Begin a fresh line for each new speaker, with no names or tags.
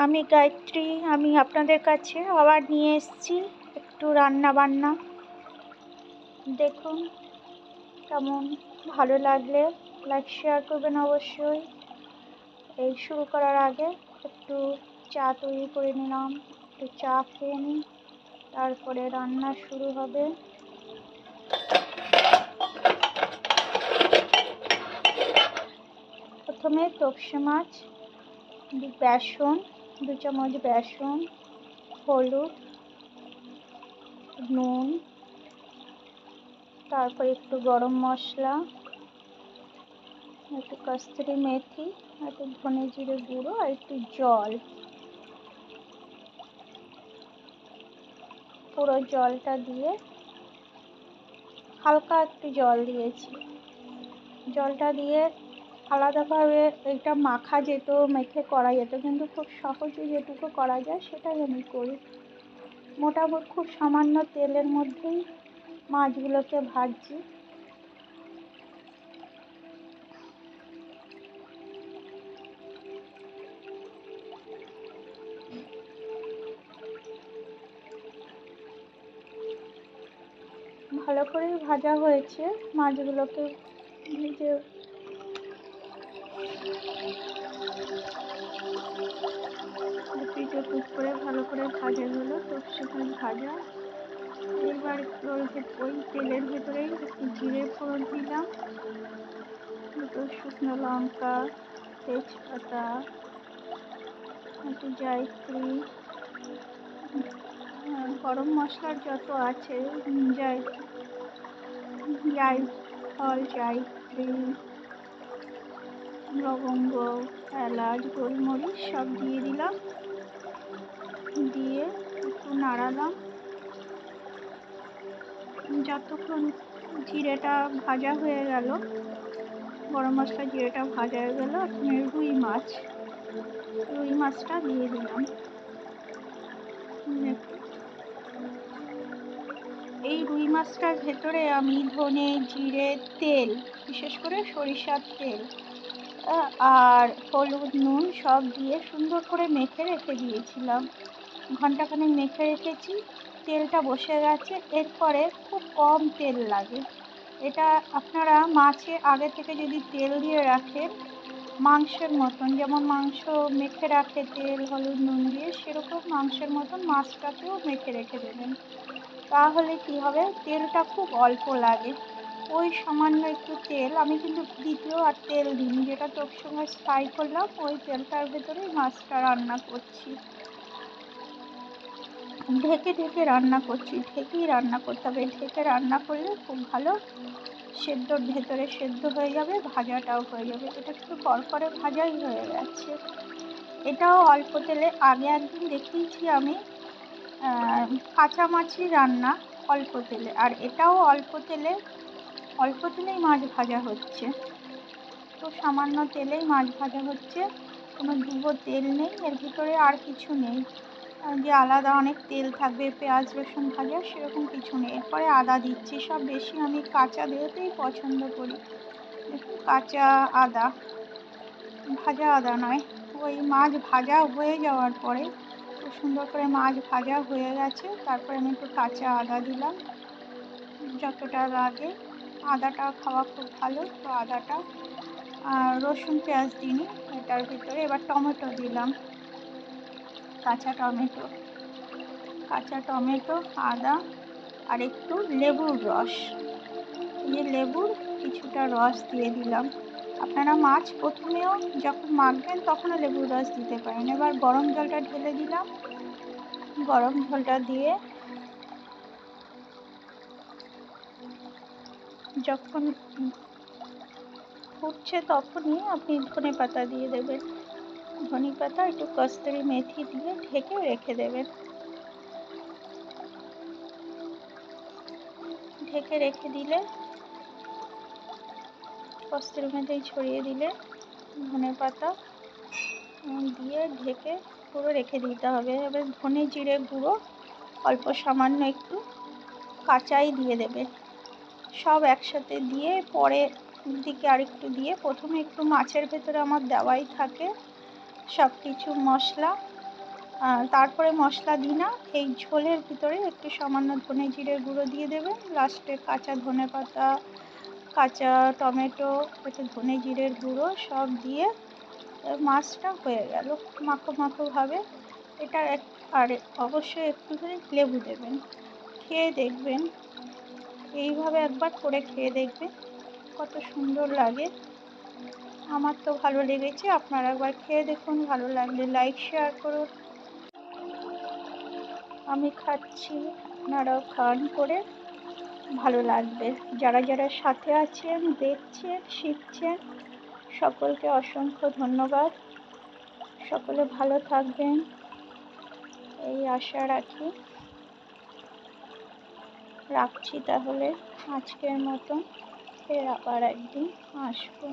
আমি গায়ত্রী, আমি আপনাদের কাছে আবার নিয়ে এসেছি একটু রান্না বান্না। দেখুন কেমন, ভালো লাগলে লাইক শেয়ার করবেন অবশ্যই। এই শুরু করার আগে একটু চা তৈরি করে নিলাম, একটু চা খেয়ে নিই, তারপরে রান্না শুরু হবে। প্রথমে তোপসে মাছ, বেসন, 2 চামচ বেসন, হলুদ, নুন, তারপর একটু গরম মশলা, একটু কস্তুরি মেথি, একটু ধনে জিরে গুঁড়ো আর একটু জল। পুরো জলটা দিয়ে হালকা একটু জল দিয়েছি। জলটা দিয়ে আলাদাভাবে এটা মাখা যেত, মেখে করা যেত, কিন্তু খুব সহজে যেটুকু করা যায় সেটাই আমি করি। মোটামুটি খুব সামান্য তেলের মধ্যেই মাছগুলোকে ভাজছি। ভালো করেই ভাজা হয়েছে মাছগুলোকে ভেজে। পিঠ করে ভালো করে ভাজা হলো, তোপসে মাছ ভাজা। এবার ওই তেলের ভেতরেই একটু জিরে ফোড়ন দিলাম, 2 শুকনো লঙ্কা, তেজপাতা, একটু জায়ত্রী, গরম মশলার যত আছে, জায়ফল, জায়ত্রী, লবঙ্গ, এলাচ, গোলমরিচ সব দিয়ে দিলাম। দিয়ে একটু নাড়ালাম। যতক্ষণ জিরেটা ভাজা হয়ে গেল, গরম মশলা জিরেটা ভাজা হয়ে গেল, এখন রুই মাছটা দিয়ে দিলাম। এই রুই মাছটার ভেতরে আমি ধনে জিরে, তেল, বিশেষ করে সরিষার তেল আর হলুদ, নুন সব দিয়ে সুন্দর করে মেখে রেখে দিয়েছিলাম। ঘন্টাখানেক মেখে রেখেছি, তেলটা বসে গেছে। এরপরে খুব কম তেল লাগে। এটা আপনারা মাছে আগে থেকে যদি তেল দিয়ে রাখেন, মাংসের মতন, যেমন মাংস মেখে রাখে তেল হলুদ নুন দিয়ে, সেরকম মাংসের মতন মাছটাকেও মেখে রেখে দেবেন। তাহলে কি হবে, তেলটা খুব অল্প লাগে। ওই সামান্য একটু তেল, আমি কিন্তু দ্বিতীয় আর তেল দিইনি, যেটা তোপসে মাছ ফ্রাই করলাম ওই তেলটার ভেতরেই মাছটা রান্না করছি। ঢেকে ঢেকে রান্না করছি, ঢেকেই রান্না করতে হবে। ঢেকে রান্না করলে খুব ভালো সেদ্ধর ভেতরে সেদ্ধ হয়ে যাবে, ভাজাটাও হয়ে যাবে। এটা একটু করকরে ভাজাই হয়ে গেছে। এটাও অল্প তেলে, আগে একদিন দেখিয়েছি আমি কাঁচা মাছই রান্না অল্প তেলে, আর এটাও অল্প তেলেই মাছ ভাজা হচ্ছে। তো সামান্য তেলেই মাছ ভাজা হচ্ছে, কোনো ডুবো তেল নেই এর ভিতরে, আর কিছু নেই যে আলাদা অনেক তেল থাকবে পেঁয়াজ রসুন ভাজা, সেরকম কিছু নেই। এরপরে আদা দিচ্ছি, সব বেশি আমি কাঁচা দেওয়াতেই পছন্দ করি। দেখুন কাঁচা আদা, ভাজা আদা নয়। ওই মাছ ভাজা হয়ে যাওয়ার পরে, খুব সুন্দর করে মাছ ভাজা হয়ে গেছে, তারপরে আমি একটু কাঁচা আদা দিলাম, যতটা লাগে। আদাটা খাওয়া খুব ভালো, তো আদাটা, আর রসুন পেঁয়াজ দিইনি এটার ভিতরে। এবার টমেটো দিলাম, কাঁচা টমেটো, আদা আর একটু লেবুর রস, লেবুর কিছুটা রস দিয়ে দিলাম। আপনারা মাছ প্রথমেও যখন মাখবেন তখনও লেবুর রস দিতে পারেন। এবার গরম জলটা ঢেলে দিলাম, গরম জলটা দিয়ে যখন ফুটছে তখনই আপনি ধনে পাতা দিয়ে দেবেন। ধনে পাতা, একটু কস্তুরি মেথি দিয়ে ঢেকে রেখে দেবেন। ঢেকে রেখে দিলে, কস্তুরি মেথি ছড়িয়ে দিলে, ধনে পাতা দিয়ে ঢেকে পুরো রেখে দিতে হবে। এবার ধনে জিরে গুঁড়ো অল্প সামান্য একটু কাঁচাই দিয়ে দেবেন। সব একসাথে দিয়ে পরে দিকে আরেকটু দিয়ে, প্রথমে একটু মাছের ভেতরে আমার দেওয়াই থাকে সব কিছু মশলা, তারপরে মশলা দিই না, এই ঝোলের ভিতরে একটু সামান্য ধনে জিরের গুঁড়ো দিয়ে দেবেন, লাস্টে কাঁচা ধনেপাতা, কাঁচা টমেটো, একটু ধনে জিরের গুঁড়ো সব দিয়ে মাছটা হয়ে গেল মাখো মাখোভাবে। এটা আর অবশ্যই একটুখানি লেবু দেবেন। খেয়ে দেখবেন, এইভাবে একবার করে খেয়ে দেখবেন কত সুন্দর লাগে। আমার তো ভালো লেগেছে, আপনারা একবার খেয়ে দেখুন, ভালো লাগলে লাইক শেয়ার করুন। আমি খাচ্ছি, আপনারাও খান, করে ভালো লাগবে। যারা যারা সাথে আছেন, দেখছেন, শিখছেন, সকলকে অসংখ্য ধন্যবাদ। সকলে ভালো থাকবেন এই আশা রাখি। রাখছি তাহলে আজকের মতন, ফের আবার একদিন আসবো।